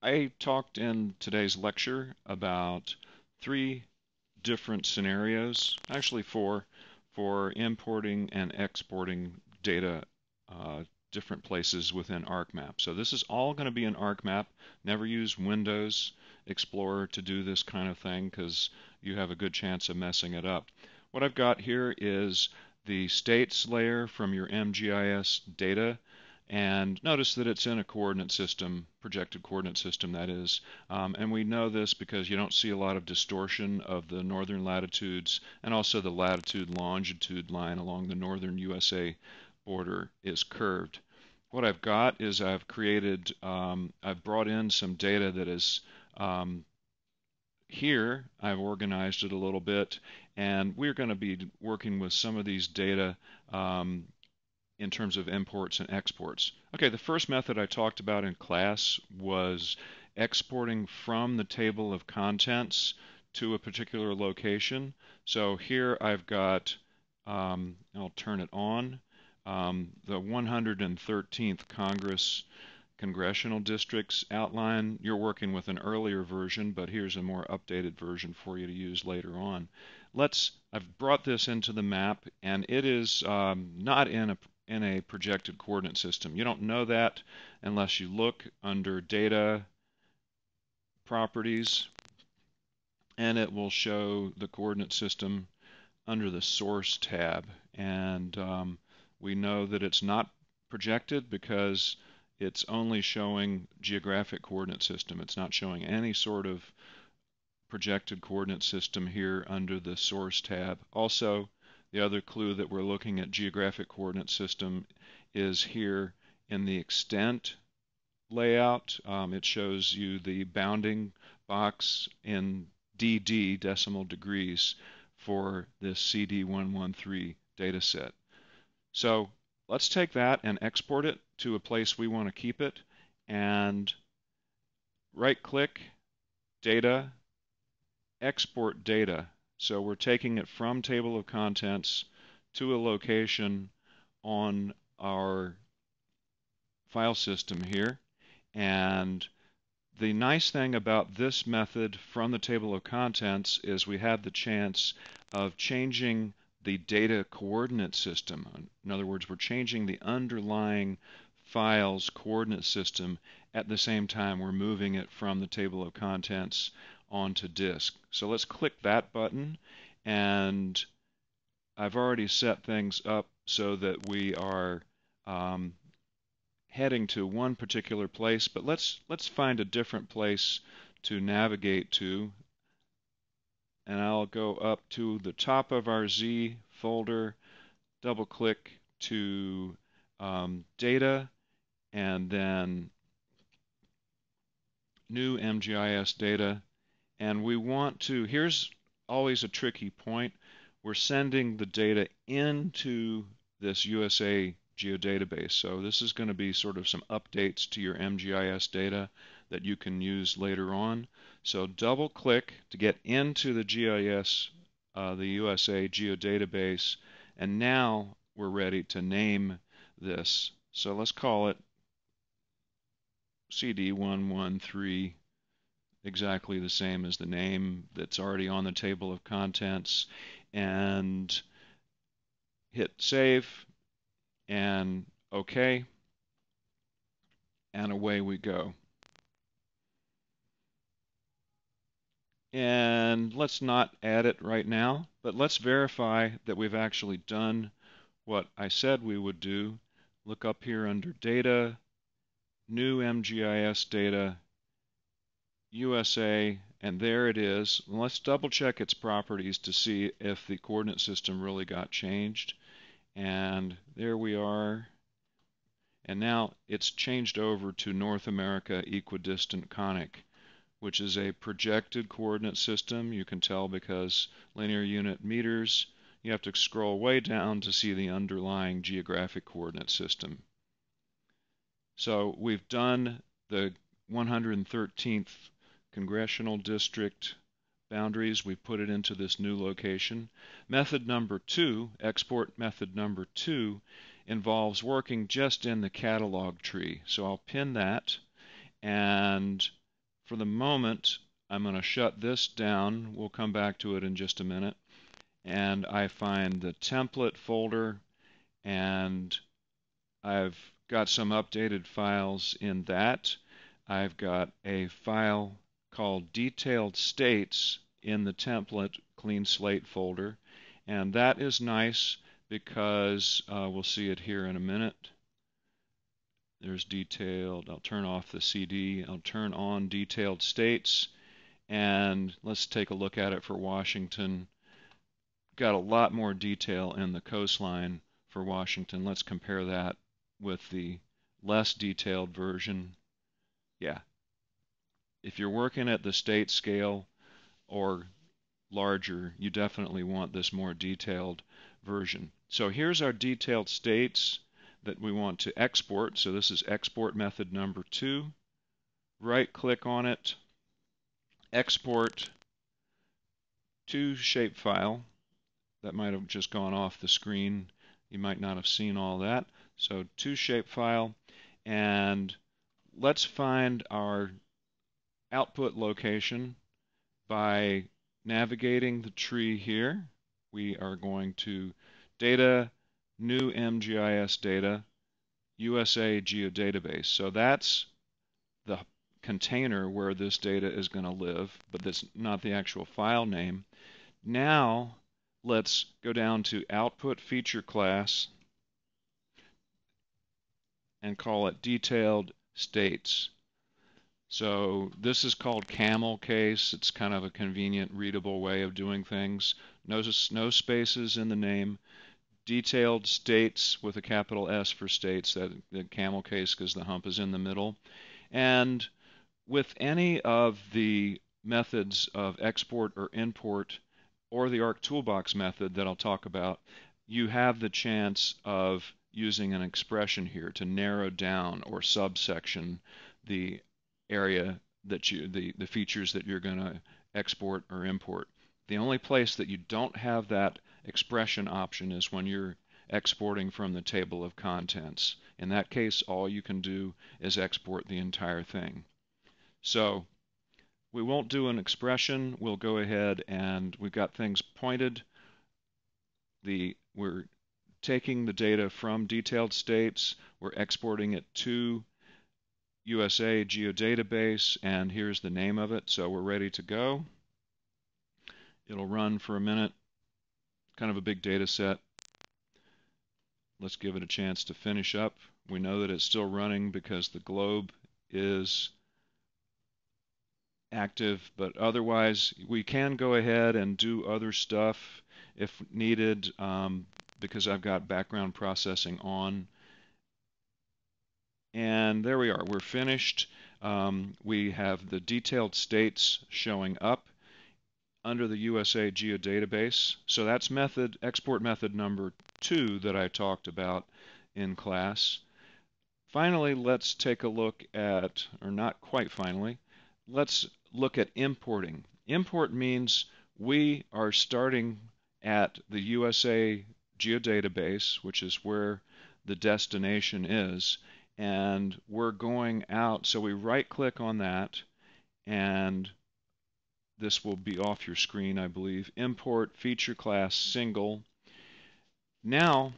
I talked in today's lecture about three different scenarios, actually four, for importing and exporting data different places within ArcMap. So this is all going to be in ArcMap. Never use Windows Explorer to do this kind of thing because you have a good chance of messing it up. What I've got here is the states layer from your MGIS data. And notice that it's in a coordinate system, projected coordinate system that is. And we know this because you don't see a lot of distortion of the northern latitudes, and also the latitude-longitude line along the northern USA border is curved. What I've got is I've brought in some data that is here. I've organized it a little bit, and we're going to be working with some of these data in terms of imports and exports. Okay, the first method I talked about in class was exporting from the table of contents to a particular location. So here I've got, I'll turn it on, the 113th Congress congressional districts outline. You're working with an earlier version, but here's a more updated version for you to use later on. I've brought this into the map, and it is not in a projected coordinate system. You don't know that unless you look under Data, Properties, and it will show the coordinate system under the Source tab. And we know that it's not projected because it's only showing geographic coordinate system. It's not showing any sort of projected coordinate system here under the Source tab. Also, the other clue that we're looking at geographic coordinate system is here in the extent layout. It shows you the bounding box in DD, decimal degrees, for this CD113 data set. So let's take that and export it to a place we want to keep it, and right-click, Data, Export Data. So we're taking it from table of contents to a location on our file system here. And the nice thing about this method from the table of contents is we have the chance of changing the data coordinate system. In other words, we're changing the underlying file's coordinate system at the same time we're moving it from the table of contents onto disk. So let's click that button, and I've already set things up so that we are heading to one particular place, but let's find a different place to navigate to. And I'll go up to the top of our Z folder, double click to Data, and then New MGIS Data. And we want to, here's always a tricky point, we're sending the data into this USA geodatabase. So this is going to be sort of some updates to your MGIS data that you can use later on. So double click to get into the GIS, the USA geodatabase, and now we're ready to name this. So let's call it CD113, exactly the same as the name that's already on the table of contents, and hit save and OK, and away we go. And let's not add it right now, but let's verify that we've actually done what I said we would do. Look up here under Data, New MGIS Data, USA, and there it is. Let's double check its properties to see if the coordinate system really got changed. And there we are. And now it's changed over to North America Equidistant Conic, which is a projected coordinate system. You can tell because linear unit meters. You have to scroll way down to see the underlying geographic coordinate system. So we've done the 113th Congressional District boundaries. We put it into this new location. Method number 2, export method number 2, involves working just in the catalog tree. So I'll pin that, and for the moment, I'm going to shut this down. We'll come back to it in just a minute. And I find the template folder, and I've got some updated files in that. I've got a file called Detailed States in the template Clean Slate folder, and that is nice because we'll see it here in a minute. There's detailed. I'll turn off the CD. I'll turn on Detailed States, and let's take a look at it for Washington. Got a lot more detail in the coastline for Washington. Let's compare that with the less detailed version. Yeah. If you're working at the state scale or larger, you definitely want this more detailed version. So here's our detailed states that we want to export. So this is export method number 2. Right click on it, export to Shapefile. That might have just gone off the screen. You might not have seen all that. So to Shapefile, and let's find our output location by navigating the tree here. We are going to Data, New MGIS Data, USA Geodatabase. So that's the container where this data is going to live, but that's not the actual file name. Now let's go down to Output Feature Class and call it Detailed States. So this is called camel case. It's kind of a convenient, readable way of doing things. Notice no spaces in the name. Detailed states with a capital S for states, that the camel case because the hump is in the middle. And with any of the methods of export or import or the ArcToolBox method that I'll talk about, you have the chance of using an expression here to narrow down or subsection the area that the features that you're going to export or import. The only place that you don't have that expression option is when you're exporting from the table of contents. In that case, all you can do is export the entire thing. So we won't do an expression. We'll go ahead and we've got things pointed. We're taking the data from detailed states. We're exporting it to USA Geodatabase, and here's the name of it. So we're ready to go. It'll run for a minute. Kind of a big data set. Let's give it a chance to finish up. We know that it's still running because the globe is active, but otherwise we can go ahead and do other stuff if needed because I've got background processing on. And there we are. We're finished. We have the detailed states showing up under the USA Geodatabase. So that's export method number 2 that I talked about in class. Finally, let's take a look at, or not quite finally, let's look at importing. Import means we are starting at the USA Geodatabase, which is where the destination is, and we're going out. So we right-click on that, and this will be off your screen, I believe. Import feature class single. Now,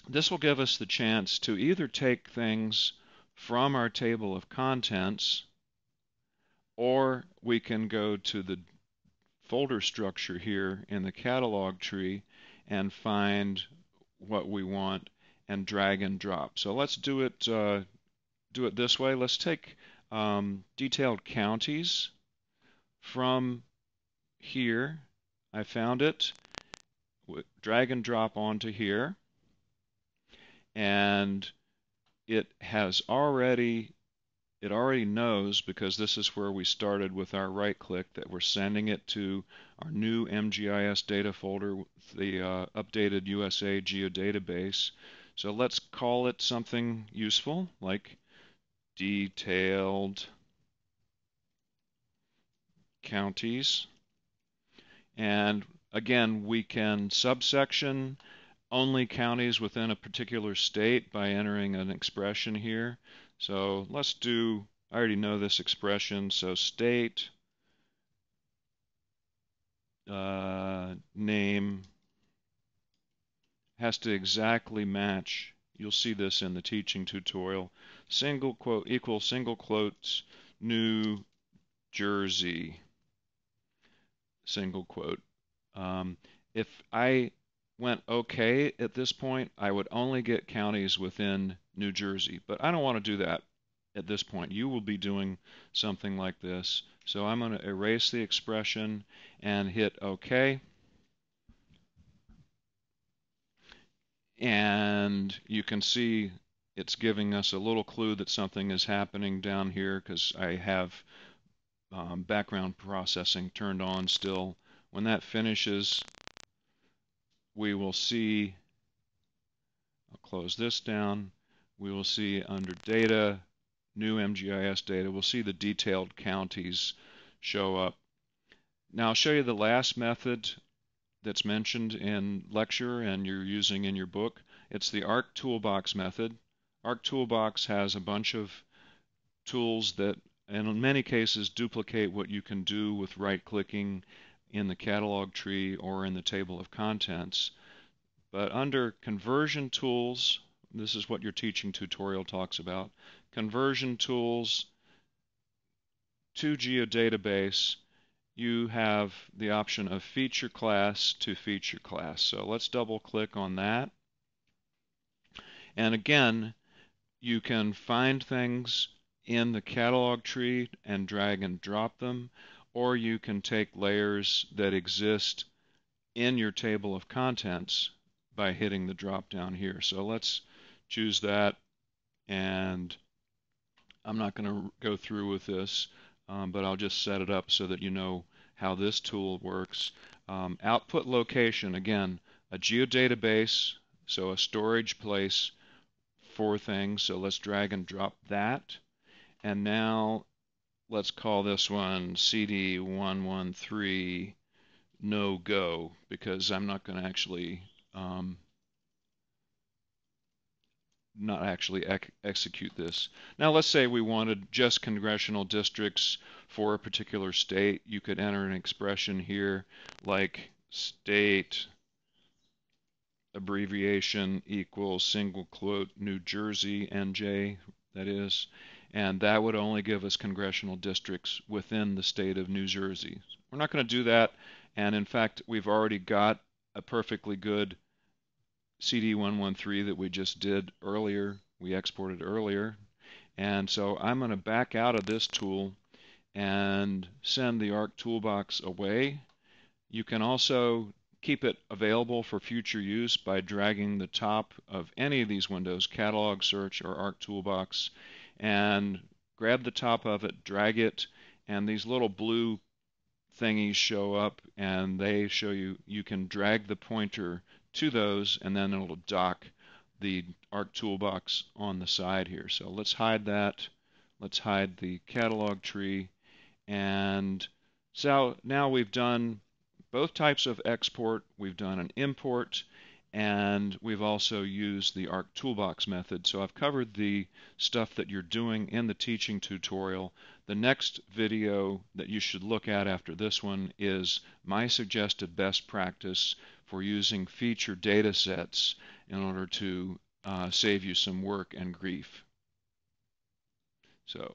this will give us the chance to either take things from our table of contents, or we can go to the folder structure here in the catalog tree and find what we want and drag and drop. So let's do it this way. Let's take detailed counties from here. I found it. Drag and drop onto here, and it already knows, because this is where we started with our right click, that we're sending it to our new MGIS data folder with the updated USA Geodatabase. So let's call it something useful like detailed counties. And again, we can subsection only counties within a particular state by entering an expression here. So let's do I already know this expression, so state name has to exactly match. You'll see this in the teaching tutorial. Single quote equals single quotes New Jersey, single quote. If I went OK at this point, I would only get counties within New Jersey, but I don't want to do that at this point. You will be doing something like this. So I'm going to erase the expression and hit OK. And you can see it's giving us a little clue that something is happening down here because I have background processing turned on still. When that finishes, we will see, I'll close this down, we will see under data, new MGIS data, we'll see the detailed counties show up. Now I'll show you the last method that's mentioned in lecture and you're using in your book. It's the ArcToolBox method. ArcToolBox has a bunch of tools that, and in many cases, duplicate what you can do with right-clicking in the catalog tree or in the table of contents. But under conversion tools, this is what your teaching tutorial talks about, conversion tools to geodatabase, you have the option of feature class to feature class. So let's double click on that. And again, you can find things in the catalog tree and drag and drop them, or you can take layers that exist in your table of contents by hitting the drop down here. So let's choose that, and I'm not going to go through with this, but I'll just set it up so that you know how this tool works. Output location, again, a geodatabase, so a storage place for things. So let's drag and drop that. And now let's call this one CD113 no go, because I'm not going to actually execute this. Now let's say we wanted just congressional districts for a particular state. You could enter an expression here like state abbreviation equals single quote New Jersey, NJ, that is, and that would only give us congressional districts within the state of New Jersey. We're not going to do that, and in fact we've already got a perfectly good CD113 that we just did earlier, we exported earlier, and so I'm going to back out of this tool and send the ArcToolBox away. You can also keep it available for future use by dragging the top of any of these windows, Catalog, Search, or ArcToolBox, and grab the top of it, drag it, and these little blue thingies show up, and they show you can drag the pointer to those, and then it'll dock the ArcToolBox on the side here. So let's hide that. Let's hide the catalog tree. And so now we've done both types of export. We've done an import, and we've also used the ArcToolBox method. So I've covered the stuff that you're doing in the teaching tutorial. The next video that you should look at after this one is my suggested best practice for using feature data sets in order to save you some work and grief. So